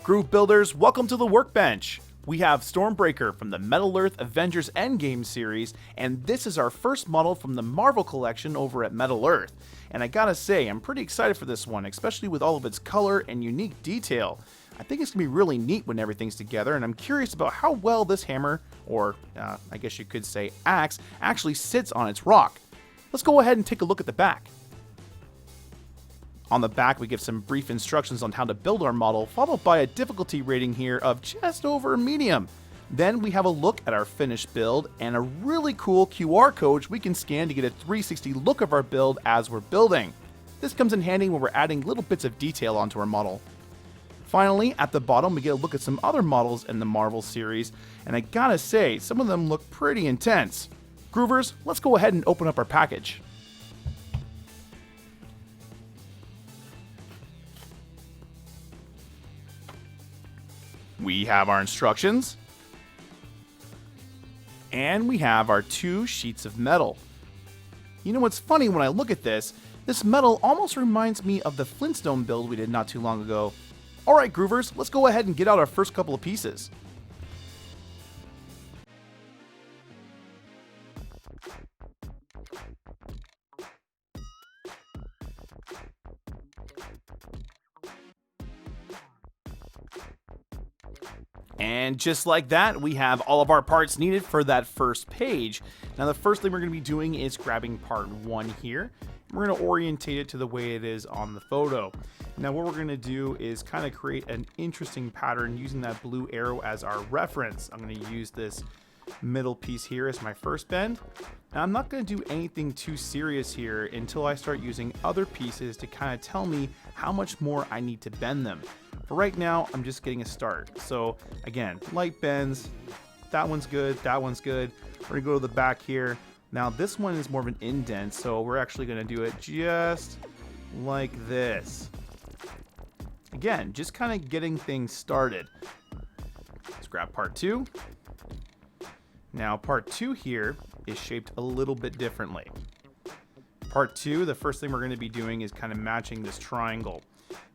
Groove Builders, welcome to the workbench. We have Stormbreaker from the Metal Earth Avengers Endgame series, and this is our first model from the Marvel collection over at Metal Earth. And I gotta say, I'm pretty excited for this one, especially with all of its color and unique detail. I think it's gonna be really neat when everything's together, and I'm curious about how well this hammer, or I guess you could say axe, actually sits on its rock. Let's go ahead and take a look at the back. On the back, we give some brief instructions on how to build our model, followed by a difficulty rating here of just over medium. Then we have a look at our finished build and a really cool QR code we can scan to get a 360 look of our build as we're building. This comes in handy when we're adding little bits of detail onto our model. Finally, at the bottom, we get a look at some other models in the Marvel series, and I gotta say, some of them look pretty intense. Groovers, let's go ahead and open up our package. We have our instructions, and we have our 2 sheets of metal. You know what's funny when I look at this metal almost reminds me of the Flintstone build we did not too long ago. Alright Groovers, let's go ahead and get out our first couple of pieces. And just like that, we have all of our parts needed for that first page. Now the first thing we're going to be doing is grabbing part 1 here. We're going to orientate it to the way it is on the photo. Now what we're going to do is kind of create an interesting pattern using that blue arrow as our reference. I'm going to use this middle piece here as my first bend. Now I'm not going to do anything too serious here until I start using other pieces to kind of tell me how much more I need to bend them. For right now, I'm just getting a start. So again, light bends, that one's good, that one's good. We're gonna go to the back here. Now this one is more of an indent, so we're actually gonna do it just like this. Again, just kind of getting things started. Let's grab part 2. Now part 2 here is shaped a little bit differently. Part 2, the first thing we're gonna be doing is kind of matching this triangle.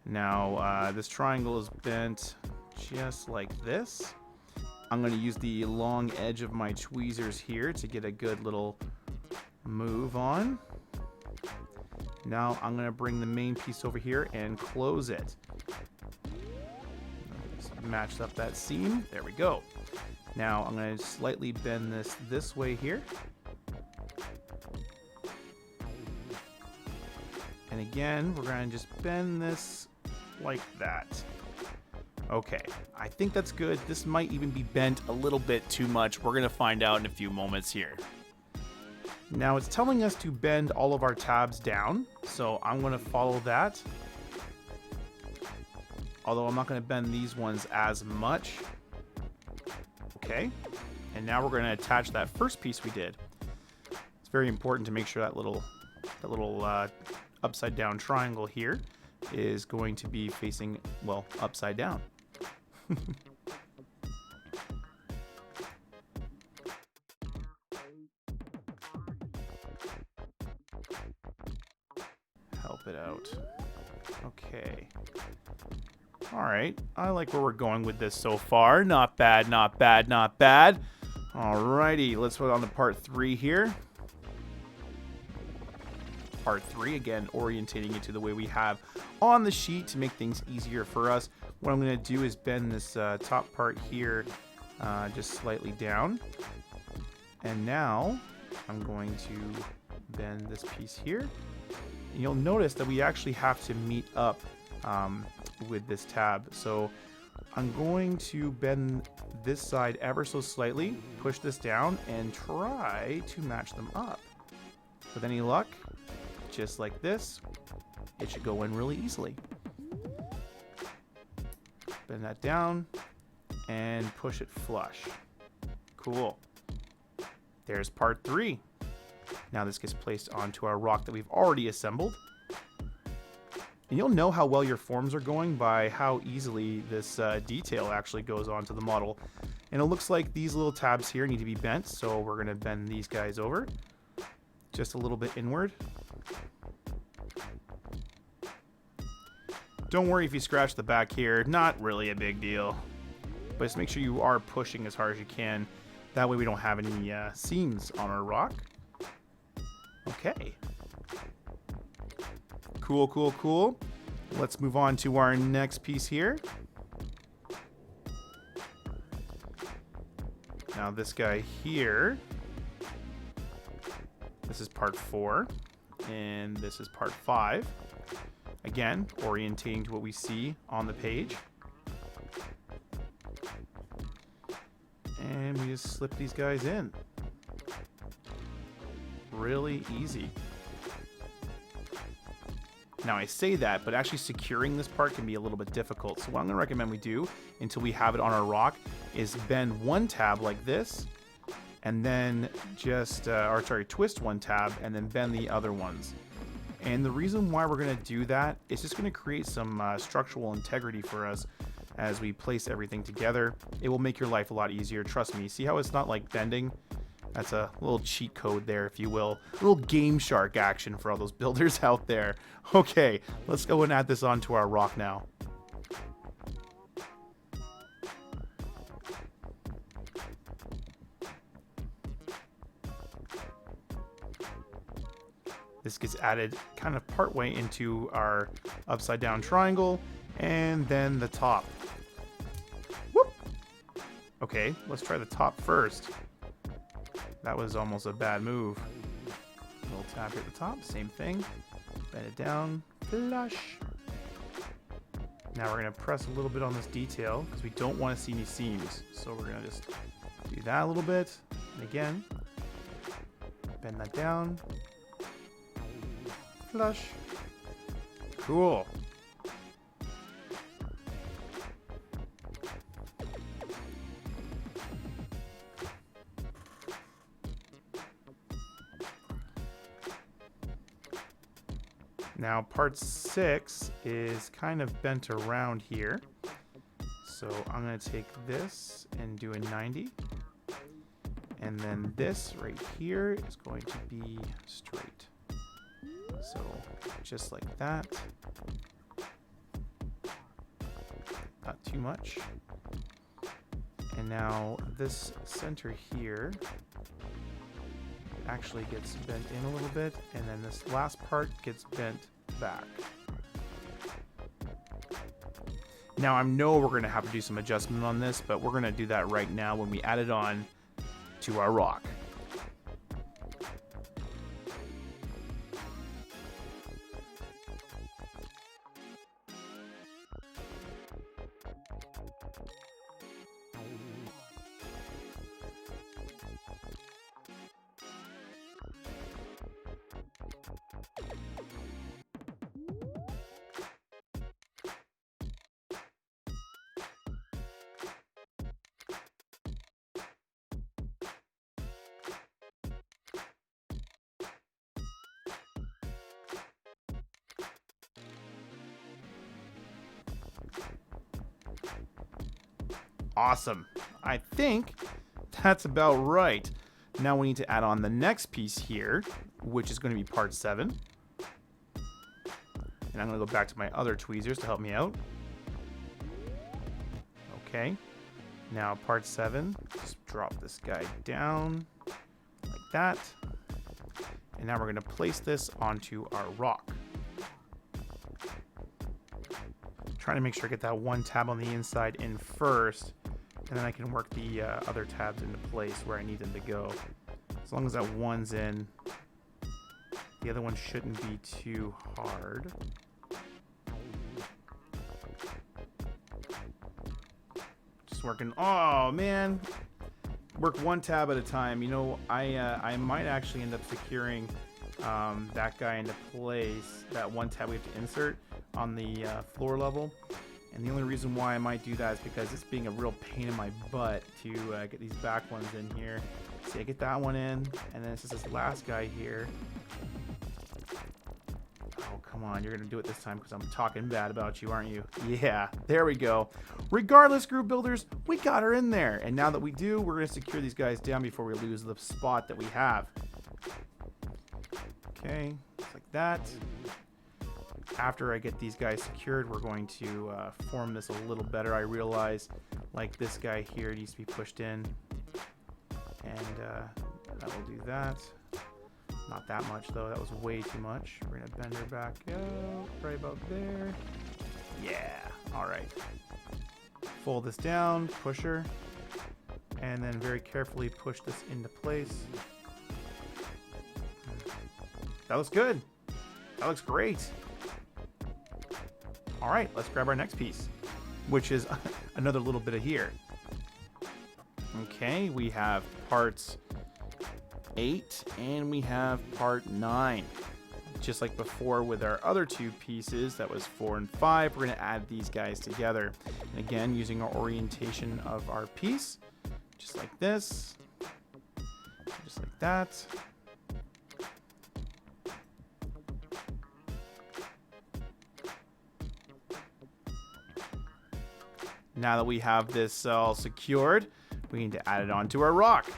Now, this triangle is bent just like this. I'm going to use the long edge of my tweezers here to get a good little move on. Now, I'm going to bring the main piece over here and close it. Just match up that seam. There we go. Now, I'm going to slightly bend this way here. And again, we're going to just bend this like that. Okay, I think that's good. This might even be bent a little bit too much. We're going to find out in a few moments here. Now it's telling us to bend all of our tabs down, so I'm going to follow that. Although I'm not going to bend these ones as much. Okay, and now we're going to attach that first piece we did. It's very important to make sure that little upside down triangle here is going to be facing, well, upside down. Help it out. Okay. All right. I like where we're going with this so far. Not bad, not bad, not bad. All righty. Let's go on to part 3 here. Part 3, again, orientating it to the way we have on the sheet to make things easier for us. What I'm going to do is bend this top part here just slightly down. And now I'm going to bend this piece here. And you'll notice that we actually have to meet up with this tab. So I'm going to bend this side ever so slightly, push this down, and try to match them up. With any luck, just like this, it should go in really easily. Bend that down and push it flush. Cool. There's part 3. Now this gets placed onto our rock that we've already assembled. And you'll know how well your forms are going by how easily this detail actually goes onto the model. And it looks like these little tabs here need to be bent, so we're going to bend these guys over just a little bit inward. Don't worry if you scratch the back here. Not really a big deal. But just make sure you are pushing as hard as you can. That way we don't have any seams on our rock. Okay. Cool, cool, cool. Let's move on to our next piece here. Now this guy here, this is part 4, and this is part 5. Again, orientating to what we see on the page. And we just slip these guys in. Really easy. Now I say that, but actually securing this part can be a little bit difficult. So what I'm going to recommend we do until we have it on our rock is bend one tab like this, and then just, twist one tab and then bend the other ones. And the reason why we're going to do that is just going to create some structural integrity for us as we place everything together. It will make your life a lot easier. Trust me. See how it's not like bending? That's a little cheat code there, if you will. A little Game Shark action for all those builders out there. Okay, let's go and add this onto our rock now. This gets added kind of partway into our upside down triangle, and then the top. Whoop! Okay, let's try the top first. That was almost a bad move. A little tap at the top, same thing. Bend it down, flush. Now we're gonna press a little bit on this detail because we don't want to see any seams. So we're gonna just do that a little bit. And again, bend that down, flush. Cool. Now part 6 is kind of bent around here. So I'm going to take this and do a 90. And then this right here is going to be straight. So just like that. Not too much. And now this center here actually gets bent in a little bit, and then this last part gets bent back. Now I know we're going to have to do some adjustment on this, but we're going to do that right now when we add it on to our rock. Awesome. I think that's about right. Now we need to add on the next piece here, which is going to be part 7. And I'm going to go back to my other tweezers to help me out. Okay. Now part 7, just drop this guy down like that. And now we're going to place this onto our rock. Trying to make sure I get that one tab on the inside in first, and then I can work the other tabs into place where I need them to go. As long as that one's in, the other one shouldn't be too hard. Just working. Oh man, work one tab at a time. You know, I might actually end up securing that guy into place. That one tab we have to insert on the floor level, and the only reason why I might do that is because it's being a real pain in my butt to get these back ones in here. See, I get that one in, and then it's just this last guy here. Oh, come on, you're gonna do it this time because I'm talking bad about you, aren't you? Yeah, there we go. Regardless, group builders, we got her in there, and now that we do, we're gonna secure these guys down before we lose the spot that we have. Okay, just like that. after I get these guys secured, we're going to form this a little better. I realize like this guy here needs to be pushed in, and that will do that. Not that much though, that was way too much. We're gonna bend her back out right about there. Yeah, all right. Fold this down, push her, and then very carefully push this into place. That looks good. That looks great. All right, let's grab our next piece, which is another little bit of here. Okay, we have parts 8 and we have part 9. Just like before with our other two pieces, that was 4 and 5, we're going to add these guys together. And again, using our orientation of our piece, just like this, just like that. Now that we have this all secured, we need to add it onto our rock.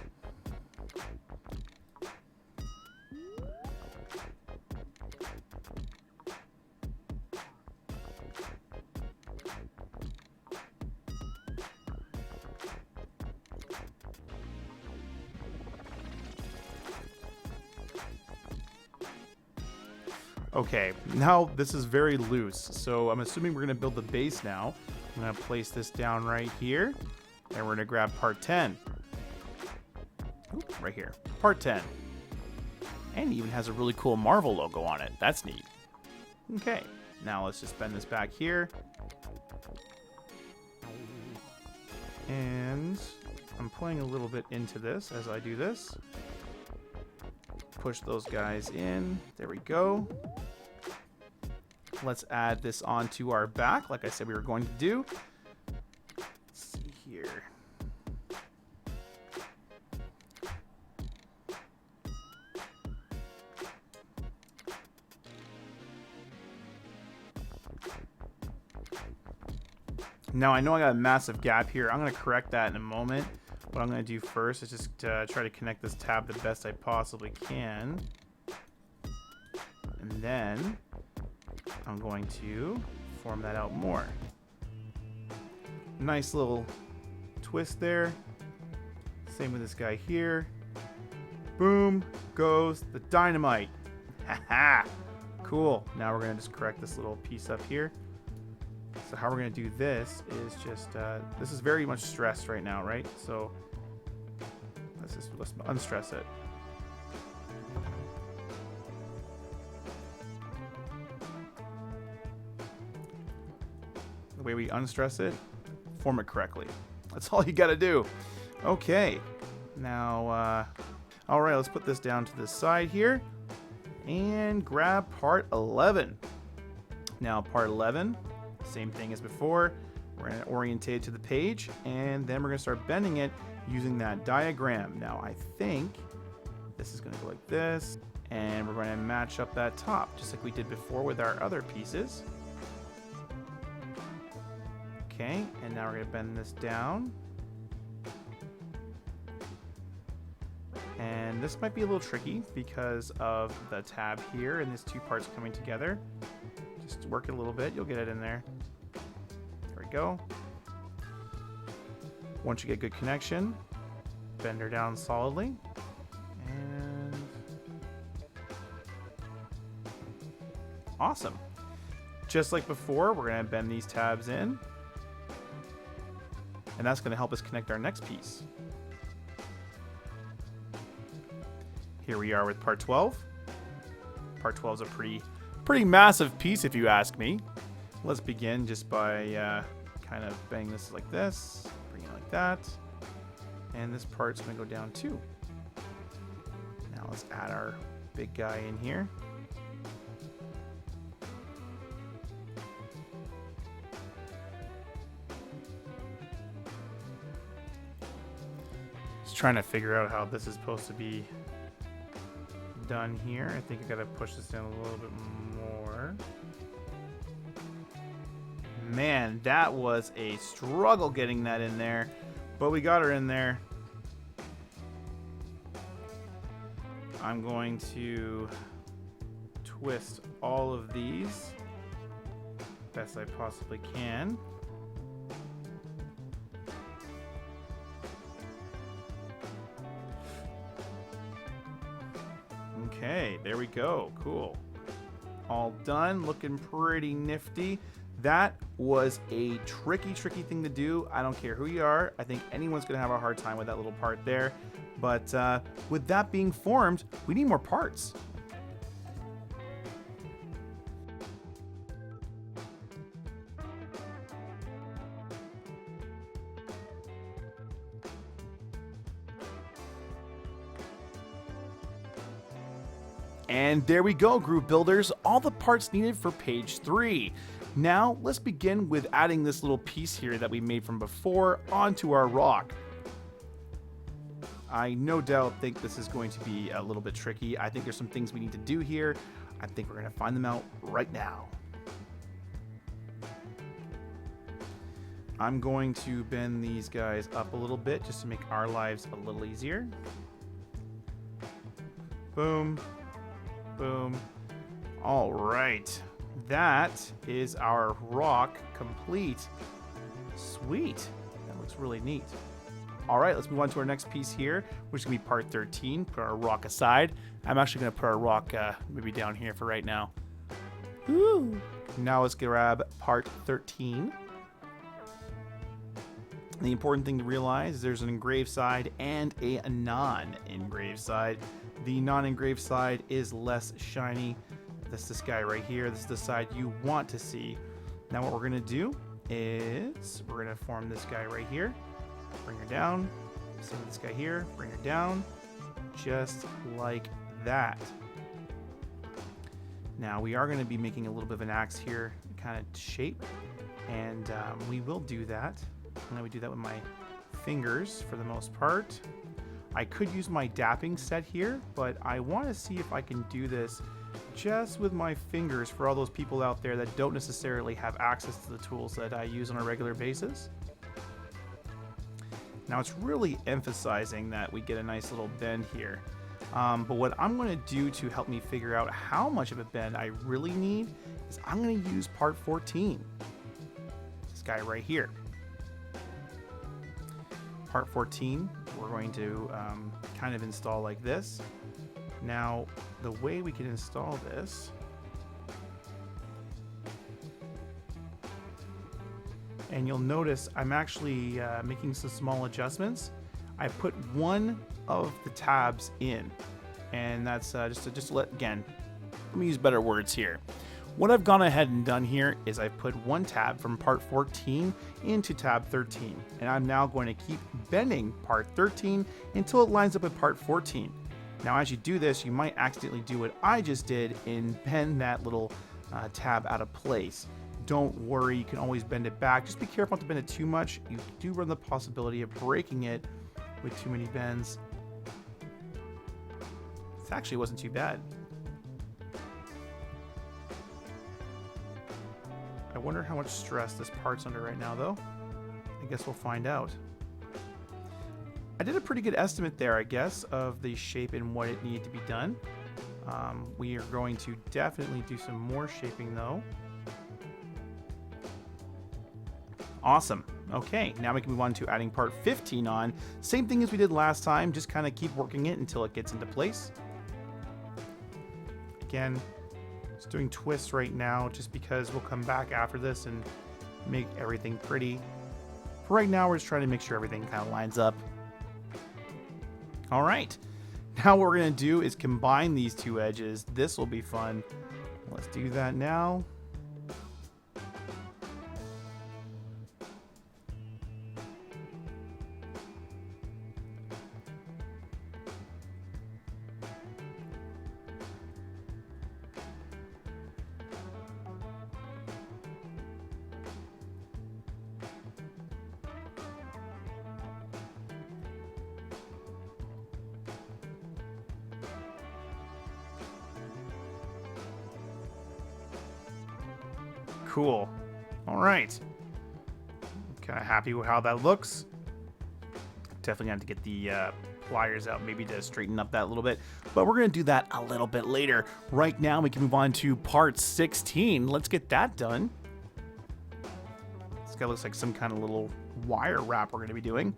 Okay, now this is very loose, so I'm assuming we're going to build the base now. I'm going to place this down right here, and we're going to grab part 10. Oop, right here, part 10. And it even has a really cool Marvel logo on it. That's neat. Okay, now let's just bend this back here. And I'm playing a little bit into this as I do this. Push those guys in. There we go. Let's add this onto our back, like I said we were going to do. Let's see here. Now I know I got a massive gap here. I'm going to correct that in a moment. What I'm going to do first is just try to connect this tab the best I possibly can. And then I'm going to form that out more. Nice little twist there. Same with this guy here. Boom goes the dynamite. Haha. Cool. Now we're going to just correct this little piece up here. So how we're going to do this is just, this is very much stressed right now, right? So let's unstress it. The way we unstress it, form it correctly. That's all you got to do. Okay. Now, all right, let's put this down to the side here and grab part 11. Now, part 11. Same thing as before. We're going to orientate it to the page, and then we're going to start bending it using that diagram. Now, I think this is going to go like this, and we're going to match up that top, just like we did before with our other pieces. Okay, and now we're going to bend this down. And this might be a little tricky because of the tab here and these two parts coming together. Just work it a little bit, you'll get it in there. There we go. Once you get good connection, bend her down solidly. And awesome. Just like before, we're going to bend these tabs in. And that's going to help us connect our next piece. Here we are with part 12. Part 12 is a pretty massive piece if you ask me. Let's begin just by kind of bang this like this, bring it like that, and this part's going to go down too. Now let's add our big guy in here. Just trying to figure out how this is supposed to be done here. I think I gotta push this down a little bit more. Man, that was a struggle getting that in there, but we got her in there. I'm going to twist all of these best I possibly can. Okay, there we go. Cool. All done. Looking pretty nifty. That was a tricky thing to do. I don't care who you are. I think anyone's going to have a hard time with that little part there. But with that being formed, we need more parts. And there we go, group builders, all the parts needed for page 3. Now let's begin with adding this little piece here that we made from before onto our rock. I no doubt think this is going to be a little bit tricky. I think there's some things we need to do here. I think we're going to find them out right now. I'm going to bend these guys up a little bit just to make our lives a little easier. Boom. Boom. All right. That is our rock complete. Sweet. That looks really neat. All right, let's move on to our next piece here, which is going to be part 13. Put our rock aside. I'm actually going to put our rock maybe down here for right now. Woo. Now let's grab part 13. The important thing to realize is there's an engraved side and a non-engraved side. The non-engraved side is less shiny. That's this guy right here. This is the side you want to see. Now what we're going to do is we're going to form this guy right here. Bring her down. Same with this guy here. Bring her down. Just like that. Now we are going to be making a little bit of an axe here kind of shape. And we will do that. And then we do that with my fingers for the most part. I could use my dapping set here, but I want to see if I can do this just with my fingers for all those people out there that don't necessarily have access to the tools that I use on a regular basis. Now it's really emphasizing that we get a nice little bend here. But what I'm going to do to help me figure out how much of a bend I really need is I'm going to use part 14. This guy right here. Part 14, we're going to kind of install like this. Now, the way we can install this and you'll notice I'm actually making some small adjustments. I put one of the tabs in, and that's just to let me use better words here. What I've gone ahead and done here is I put one tab from part 14 into tab 13, and I'm now going to keep bending part 13 until it lines up with part 14. Now as you do this, you might accidentally do what I just did and bend that little tab out of place. Don't worry, you can always bend it back. Just be careful not to bend it too much. You do run the possibility of breaking it with too many bends. This actually wasn't too bad. I wonder how much stress this part's under right now, though. I guess we'll find out. I did a pretty good estimate there, I guess, of the shape and what it needed to be done. We are going to definitely do some more shaping, though. Awesome. Okay, now we can move on to adding part 15 on. Same thing as we did last time, just kind of keep working it until it gets into place. Again, just doing twists right now just because we'll come back after this and make everything pretty. For right now, we're just trying to make sure everything kind of lines up. All right, now what we're going to do is combine these two edges. This will be fun. Let's do that now. Cool. All right. Kind of happy with how that looks. Definitely going to get the pliers out maybe to straighten up that a little bit, but we're going to do that a little bit later. Right now we can move on to part 16. Let's get that done. This guy looks like some kind of little wire wrap we're going to be doing.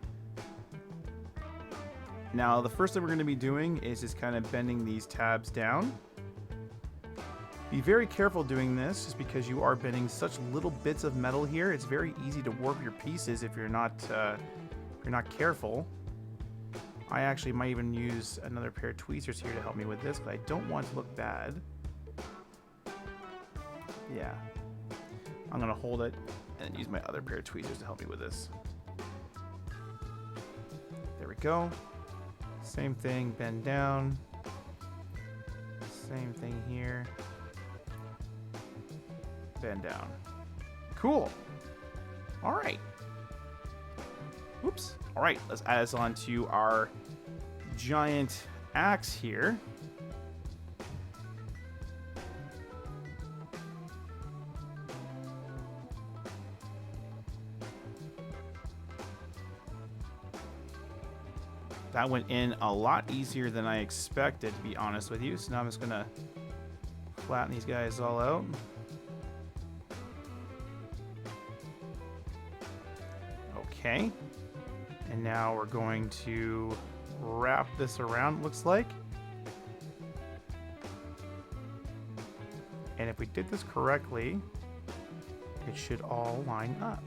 Now, the first thing we're going to be doing is just kind of bending these tabs down. Be very careful doing this, just because you are bending such little bits of metal here. It's very easy to warp your pieces if you're not careful. I actually might even use another pair of tweezers here to help me with this, but I don't want it to look bad. Yeah. I'm going to hold it and use my other pair of tweezers to help me with this. There we go. Same thing, bend down. Same thing here. Bend down. Cool. All right. Oops. All right, let's add this on to our giant axe here. That went in a lot easier than I expected, to be honest with you. So now I'm just gonna flatten these guys all out. Okay. And now we're going to wrap this around, looks like. And if we did this correctly, it should all line up.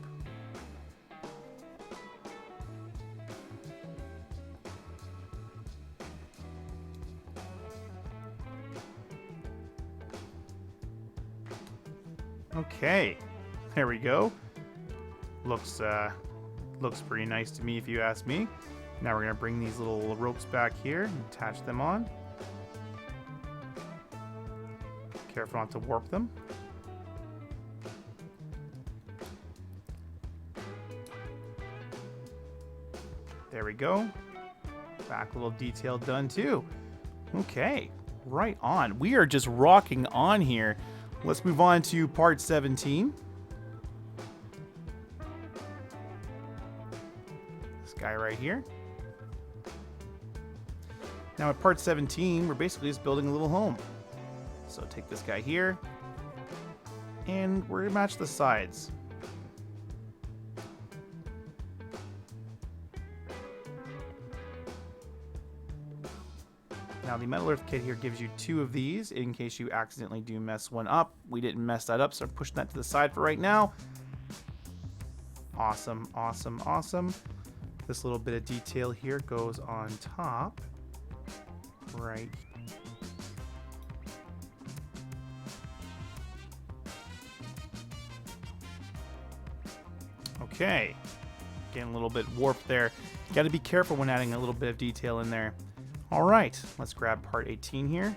Okay, there we go. Looks pretty nice to me if you ask me. Now we're gonna bring these little ropes back here and attach them on. Careful not to warp them. There we go. Back little detail done too. Okay, right on. We are just rocking on here. Let's move on to part 17. This guy right here. Now at part 17, we're basically just building a little home. So take this guy here, and we're gonna match the sides. Now the Metal Earth kit here gives you 2 of these in case you accidentally do mess one up. We didn't mess that up, so I'm pushing that to the side for right now. Awesome, awesome, awesome. This little bit of detail here goes on top. Right. Okay. Getting a little bit warped there. Got to be careful when adding a little bit of detail in there. All right, let's grab part 18 here.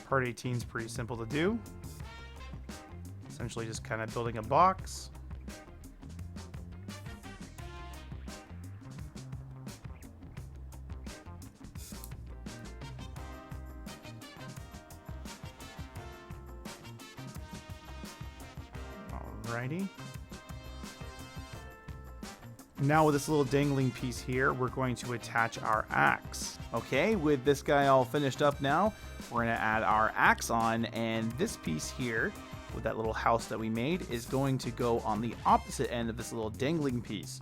Part 18 is pretty simple to do. Essentially just kind of building a box. Alrighty. Now with this little dangling piece here, we're going to attach our axe. Okay, with this guy all finished up now, we're going to add our axe on, and this piece here, with that little house that we made, is going to go on the opposite end of this little dangling piece.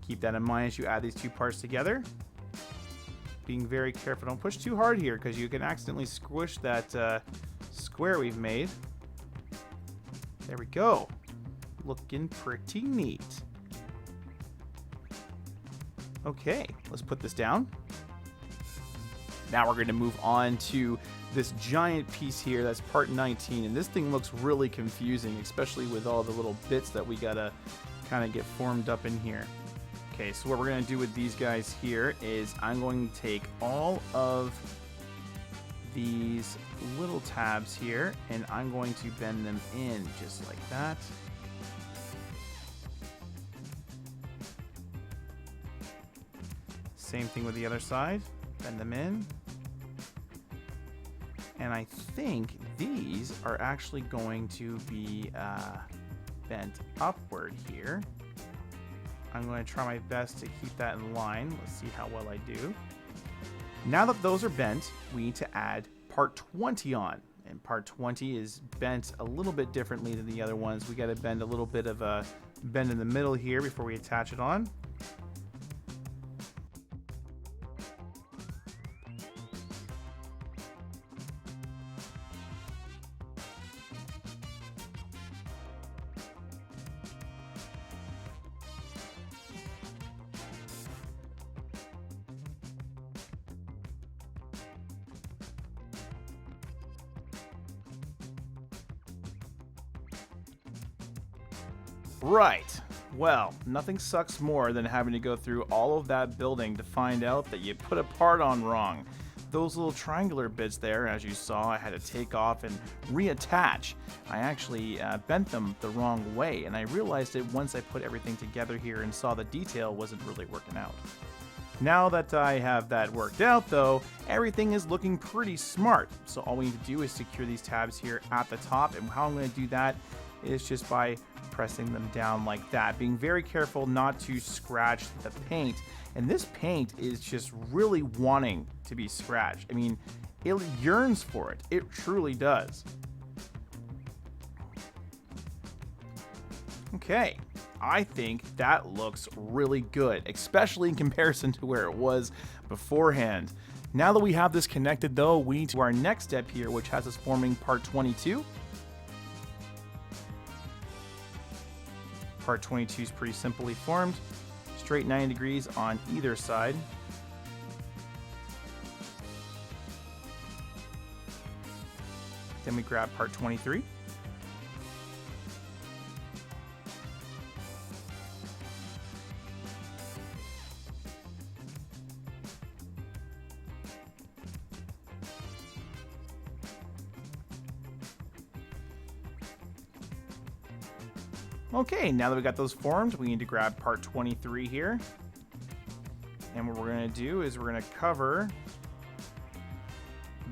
Keep that in mind as you add these 2 parts together. Being very careful, don't push too hard here, because you can accidentally squish that square we've made. There we go. Looking pretty neat. Okay, let's put this down. Now we're going to move on to this giant piece here. That's part 19, and this thing looks really confusing, especially with all the little bits that we gotta kind of get formed up in here. Okay, so what we're going to do with these guys here is I'm going to take all of these little tabs here, and I'm going to bend them in just like that. Same thing with the other side. Bend them in. And I think these are actually going to be bent upward here. I'm going to try my best to keep that in line. Let's see how well I do. Now that those are bent, we need to add part 20 on. And part 20 is bent a little bit differently than the other ones. We got to bend a little bit of a bend in the middle here before we attach it on. Right. Well, nothing sucks more than having to go through all of that building to find out that you put a part on wrong. Those little triangular bits there, as you saw, I had to take off and reattach. I actually bent them the wrong way, and I realized it once I put everything together here and saw the detail wasn't really working out. Now that I have that worked out, though, everything is looking pretty smart. So all we need to do is secure these tabs here at the top, and how I'm going to do that is just by pressing them down like that, being very careful not to scratch the paint. And this paint is just really wanting to be scratched. I mean, it yearns for it. It truly does. Okay, I think that looks really good, especially in comparison to where it was beforehand. Now that we have this connected, though, we need to our next step here, which has us forming part 22. Part 22 is pretty simply formed, straight 90 degrees on either side. Then we grab part 23. Okay, now that we got those formed, we need to grab part 23 here. And what we're going to do is we're going to cover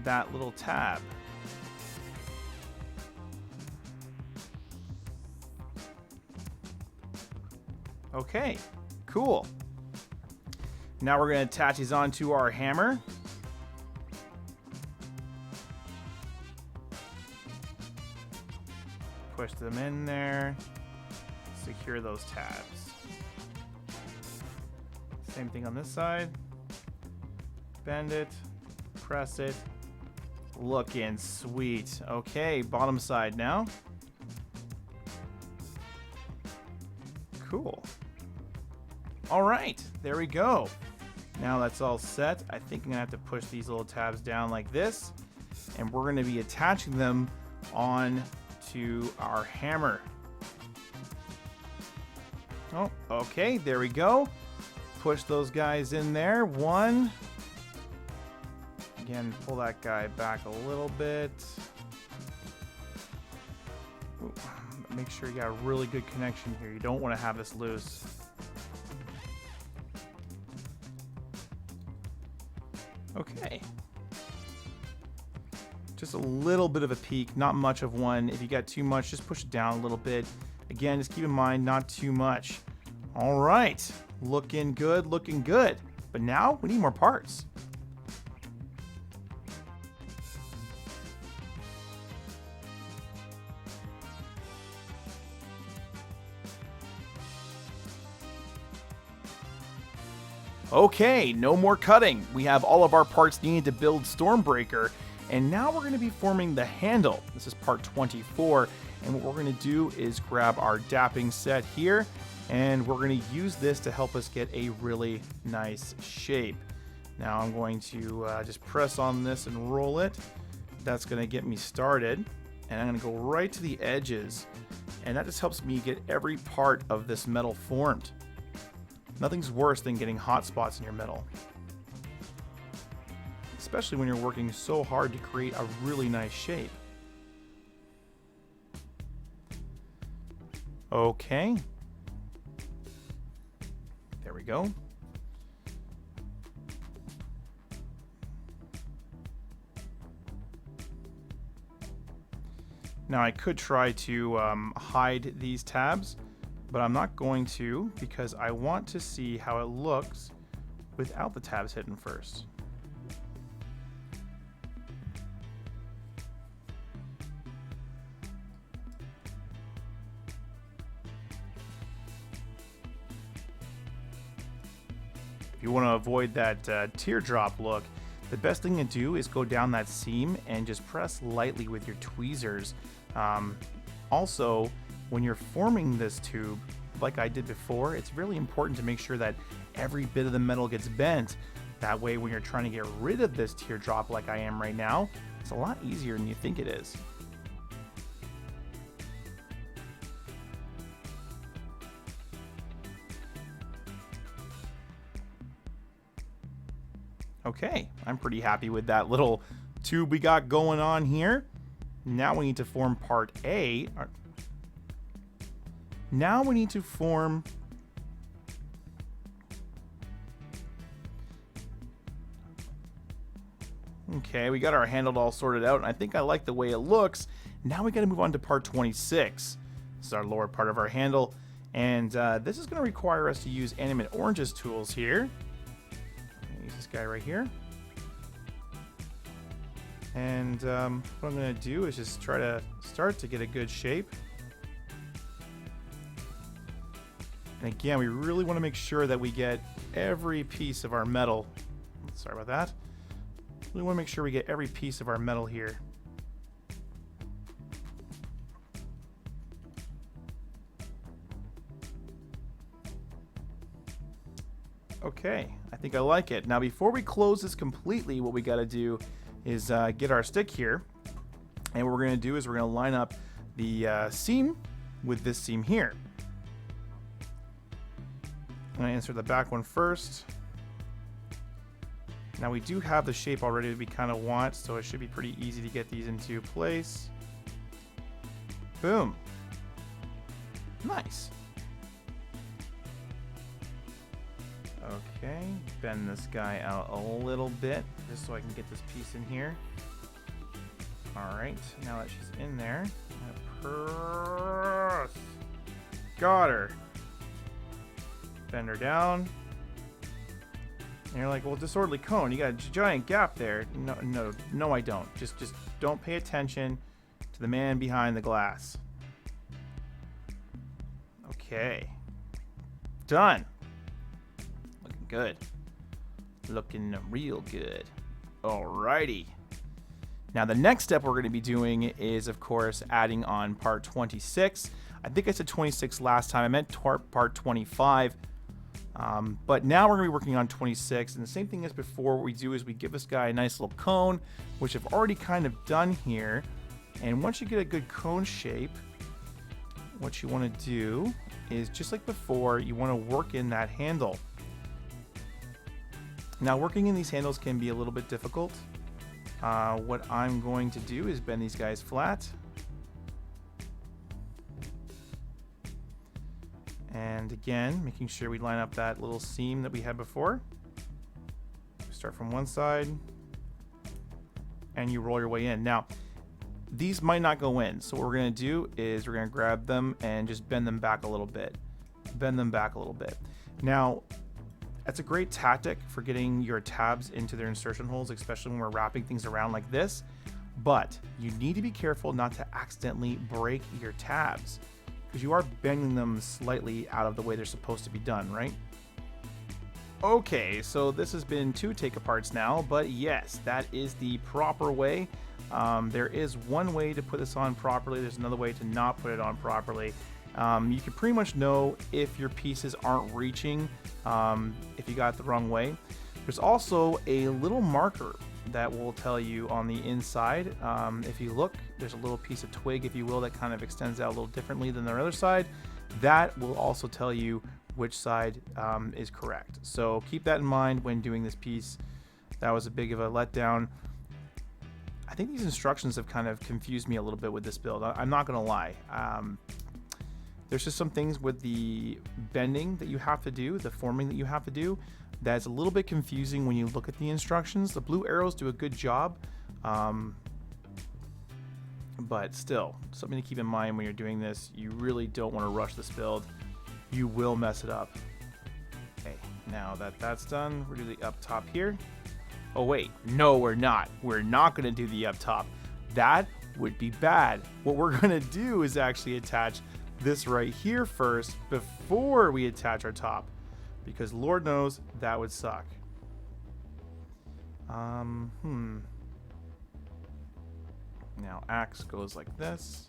that little tab. Okay, cool. Now we're going to attach these onto our hammer. Push them in there. Secure those tabs. Same thing on this side. Bend it, press it. Looking sweet. Okay, bottom side now. Cool. All right, there we go. Now that's all set. I think I'm gonna have to push these little tabs down like this, and we're gonna be attaching them on to our hammer. Oh, okay, there we go. Push those guys in there. One. Again, pull that guy back a little bit. Ooh, make sure you got a really good connection here. You don't want to have this loose. Okay. Just a little bit of a peak, not much of one. If you got too much, just push it down a little bit. Again, just keep in mind, not too much. All right, looking good, looking good. But now we need more parts. Okay, no more cutting. We have all of our parts needed to build Stormbreaker, and now we're going to be forming the handle. This is part 24, and what we're going to do is grab our dapping set here, and we're going to use this to help us get a really nice shape. Now I'm going to just press on this and roll it. That's going to get me started, and I'm going to go right to the edges, and that just helps me get every part of this metal formed. Nothing's worse than getting hot spots in your metal, especially when you're working so hard to create a really nice shape. Okay. There we go. Now I could try to hide these tabs, but I'm not going to because I want to see how it looks without the tabs hidden first. you want to avoid that teardrop look, the best thing to do is go down that seam and just press lightly with your tweezers. Also, when you're forming this tube, like I did before, it's really important to make sure that every bit of the metal gets bent. That way, when you're trying to get rid of this teardrop like I am right now, it's a lot easier than you think it is. Okay, I'm pretty happy with that little tube we got going on here. Now we need to form part A. Now we need to form... Okay, we got our handle all sorted out, and I think I like the way it looks. Now we got to move on to part 26. This is our lower part of our handle, and this is going to require us to use Animate Orange's tools here. Use this guy right here. And what I'm going to do is just try to start to get a good shape. And again, we really want to make sure that we get every piece of our metal. Sorry about that. We want to make sure we get every piece of our metal here. Okay, I think I like it. Now, before we close this completely, what we got to do is get our stick here. And what we're going to do is we're going to line up the seam with this seam here. I'm going to insert the back one first. Now we do have the shape already that we kind of want, so it should be pretty easy to get these into place. Boom. Nice. Okay, bend this guy out a little bit just so I can get this piece in here. All right, now that she's in there, press. Got her. Bend her down. And you're like, well, disorderly cone, you got a giant gap there. No, I don't. Just don't pay attention to the man behind the glass. Okay. Done. Looking good. Looking real good. Alrighty. Now the next step we're going to be doing is, of course, adding on part 26. I think I said 26 last time. I meant part 25. But now we're going to be working on 26, and the same thing as before. What we do is we give this guy a nice little cone, which I've already kind of done here. And once you get a good cone shape, what you want to do is, just like before, you want to work in that handle. Now, working in these handles can be a little bit difficult. What I'm going to do is bend these guys flat. And again, making sure we line up that little seam that we had before. Start from one side, and you roll your way in. Now, these might not go in, so what we're going to do is we're going to grab them and just bend them back a little bit. Bend them back a little bit. Now, that's a great tactic for getting your tabs into their insertion holes, especially when we're wrapping things around like this. But you need to be careful not to accidentally break your tabs, because you are bending them slightly out of the way they're supposed to be done, right? Okay, so this has been 2 take-aparts now, but yes, that is the proper way. There is one way to put this on properly. There's another way to not put it on properly. You can pretty much know if your pieces aren't reaching, if you got it the wrong way. There's also a little marker that will tell you on the inside. If you look, there's a little piece of twig, if you will, that kind of extends out a little differently than the other side. That will also tell you which side is correct. So keep that in mind when doing this piece. That was a big of a letdown. I think these instructions have kind of confused me a little bit with this build. I'm not going to lie. There's just some things with the bending that you have to do, the forming that you have to do, that's a little bit confusing when you look at the instructions. The blue arrows do a good job, but still, something to keep in mind when you're doing this. You really don't want to rush this build. You will mess it up. Okay, now that that's done, we're doing the up top here. Oh wait, no, we're not. We're not going to do the up top. That would be bad. What we're going to do is actually attach this right here first before we attach our top. because Lord knows that would suck. Now axe goes like this.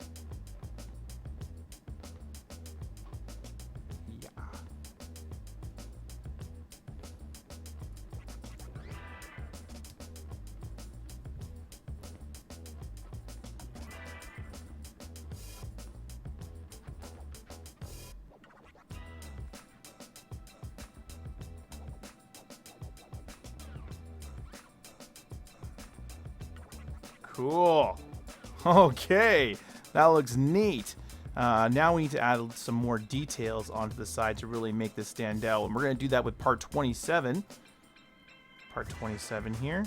Yeah. Cool. Okay, that looks neat. Now we need to add some more details onto the side to really make this stand out. And we're going to do that with part 27. Part 27 here.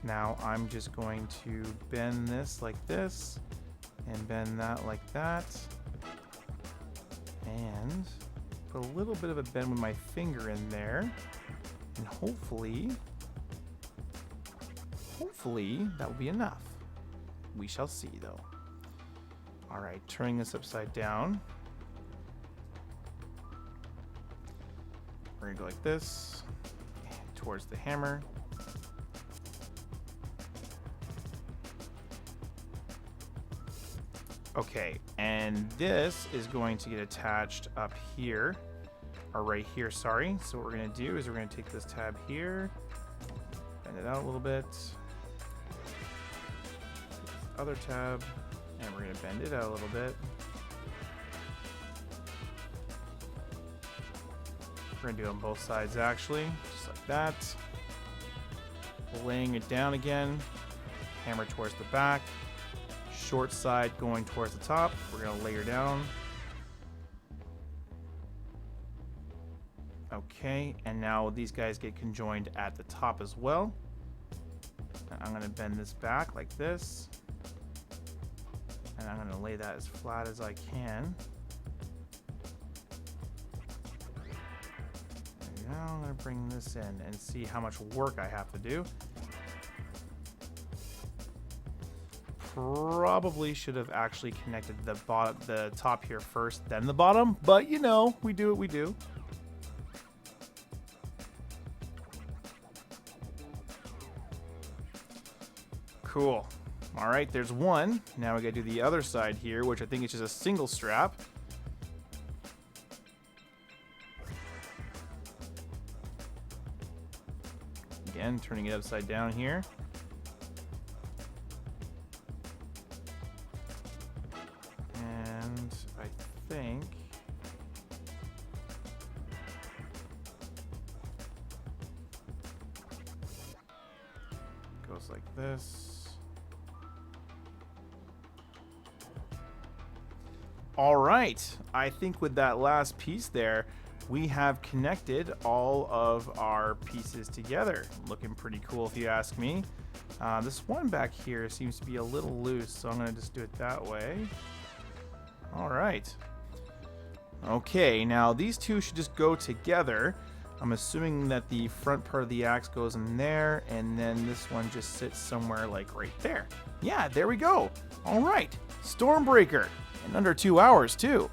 Now I'm just going to bend this like this and bend that like that. And put a little bit of a bend with my finger in there. And hopefully that will be enough. We shall see, though. All right, turning this upside down. We're gonna go like this, towards the hammer. Okay, and this is going to get attached up here, or right here, sorry. So what we're gonna do is we're gonna take this tab here, bend it out a little bit. Other tab, and we're going to bend it out a little bit. We're going to do it on both sides actually, just like that. Laying it down again, hammer towards the back, short side going towards the top. We're going to layer down. Okay, and now these guys get conjoined at the top as well. And I'm going to bend this back like this. And I'm going to lay that as flat as I can. Now I'm going to bring this in and see how much work I have to do. Probably should have actually connected the top here first, then the bottom. But you know, we do what we do. Cool. All right, there's one. Now we gotta do the other side here, which I think is just a single strap. Again, turning it upside down here. And I think goes like this. All right, I think with that last piece there, we have connected all of our pieces together. Looking pretty cool if you ask me. This one back here seems to be a little loose, so I'm gonna just do it that way. All right. Okay, now these two should just go together. I'm assuming that the front part of the axe goes in there, and then this one just sits somewhere like right there. Yeah, there we go. All right, Stormbreaker. In under 2 hours, too.